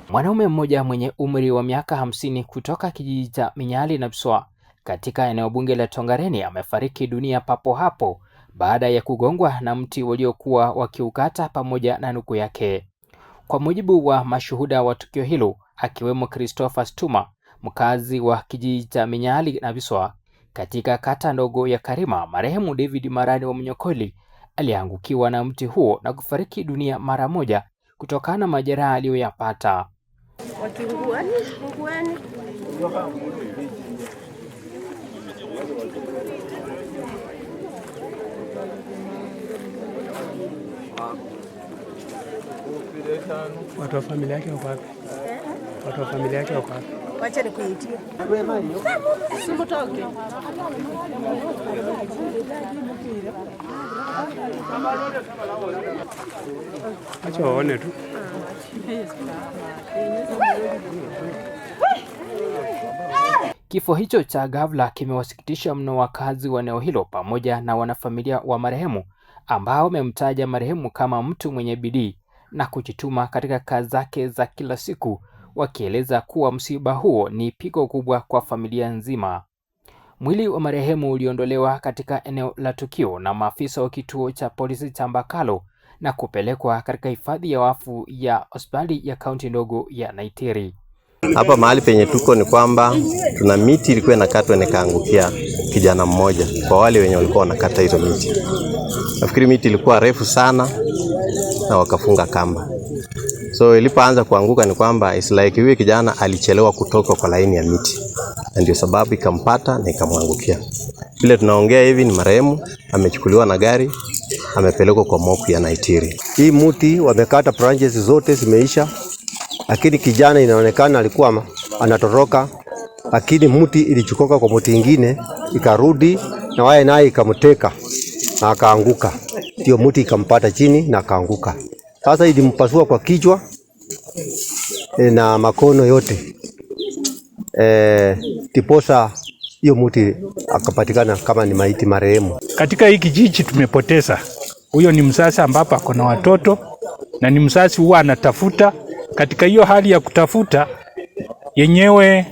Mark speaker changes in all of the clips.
Speaker 1: Mwanaume mmoja mwenye umri wa miaka 50 kutoka kijiji cha Minyali Nabswa katika eneo bunge la Tongareni amefariki dunia papo hapo baada ya kugongwa na mti waliokuwa wakiukata pamoja na ndugu yake. Kwa mujibu wa mashuhuda wa tukio hilo akiwemo Christopher Stuma, mkazi wa kijiji cha Minyali Nabswa katika kata ndogo ya Karima, marehemu David Marani wa Mnyokoli aliangukiwa na mti huo na kufariki dunia mara moja kutokana na majeraha aliyoyapata.
Speaker 2: Watu wa familia yake wako wapi? Watu wa familia yake wako wapi?
Speaker 3: Wacha nikuitie. Simtoke.
Speaker 2: Acha waone tu.
Speaker 1: Kifo hicho cha ghafla kimewasikitisha mno wakazi wa eneo hilo pamoja na wanafamilia wa marehemu ambao wamemtaja marehemu kama mtu mwenye bidii na kujituma katika kazi zake za kila siku, wakieleza kuwa msiba huo ni pigo kubwa kwa familia nzima. Mwili wa marehemu uliondolewa katika eneo la tukio na maafisa wa kituo cha polisi cha Mbakalo na kupelekwa katika hifadhi ya wafu ya hospitali ya kaunti ndogo ya Naitiri.
Speaker 4: Hapa mahali penye tuko ni kwamba tuna miti ilikuwa inakatwa nikaangukia kijana mmoja kwa wale wenye walikuwa wanakata hizo miti. Nafikiri miti ilikuwa refu sana na wakafunga kamba. So ilipoanza kuanguka ni kwamba it's like huyo kijana alichelewa kutoka kwa laini ya miti. Ndio sababu ikampata na ikamwangukia. Vile tunaongea hivi ni marehemu amechukuliwa na gari amepelekwa kwa moku ya Naitiri.
Speaker 5: Hii mti wamekata branches zote zimeisha. Lakini kijana inaonekana alikuwa anatoroka, lakini mti ilichukoka kwa mti ingine ikarudi na wae naye ikamteka na akaanguka. Ndio mti ikampata chini na akaanguka. Sasa ilimpasua kwa kichwa na makono yote. Tiposa hiyo mti akapatikana kama ni maiti marehemu.
Speaker 2: Katika hii kijiji tumepoteza. Huyo ni mzazi ambapo ako na watoto na ni mzazi huwa anatafuta. Katika hiyo hali ya kutafuta yenyewe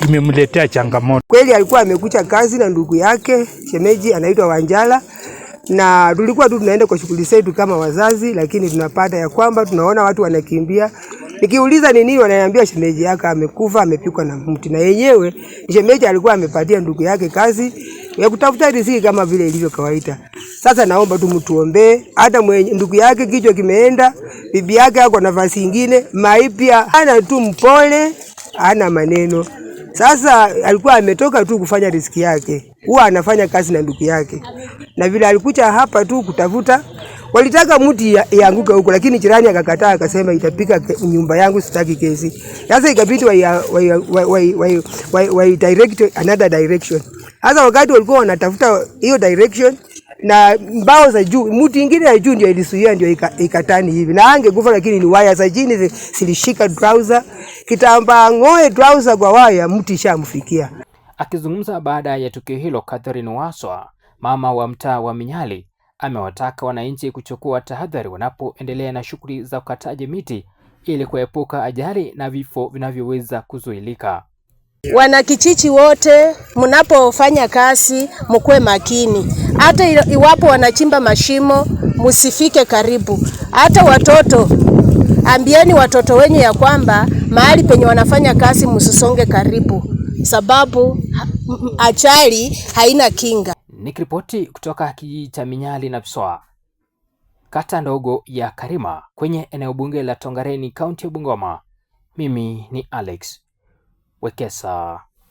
Speaker 2: imemletea changamoto.
Speaker 3: Kweli alikuwa amekucha kazi na ndugu yake, shemeji anaitwa Wanjala, na tulikuwa tu tunaenda kwa shughuli zetu kama wazazi, lakini tunapata ya kwamba tunaona watu wanakimbia. Nikiuliza ni nini wananiambia shemeji yake amekufa, amepikwa na mti. Na yenyewe shemeji alikuwa amepatia ndugu yake kazi ya kutafuta riziki kama vile ilivyo kawaida. Sasa naomba tu mtuombee, hata ndugu yake kichwa kimeenda, bibi yake ako nafasi nyingine, maipia ana tu mpole, ana maneno. Sasa alikuwa ametoka tu kufanya riziki yake. Huwa anafanya kazi na ndugu yake. Na vile alikuja hapa tu kutafuta, walitaka mti ianguke huko, lakini jirani akakataa akasema itapika nyumba yangu, sitaki kesi. Sasa ikabidi wa direct another direction. Sasa wakati walikuwa wanatafuta hiyo direction na mbao za juu, mti ingine ya juu ndio ilisuia, ndio ikatani hivi. Na angekufa, lakini ni waya za chini zilishika trouser, kitambaa ngoe trouser kwa waya, mti shamfikia.
Speaker 1: Akizungumza baada ya tukio hilo, Catherine Waswa, mama wa mtaa wa Minyali, amewataka wananchi kuchukua tahadhari wanapoendelea na shughuli za ukataji miti ili kuepuka ajali na vifo vinavyoweza kuzuilika.
Speaker 6: Wanakijiji wote, mnapofanya kazi mkuwe makini. Hata iwapo wanachimba mashimo, msifike karibu. Hata watoto, ambieni watoto wenye ya kwamba mahali penye wanafanya kazi msisonge karibu, sababu ajali haina kinga.
Speaker 1: Nikiripoti kutoka kijiji cha Minyali Nabswa, kata ndogo ya Karima kwenye eneo bunge la Tongareni, kaunti ya Bungoma, mimi ni Alex Wekesa.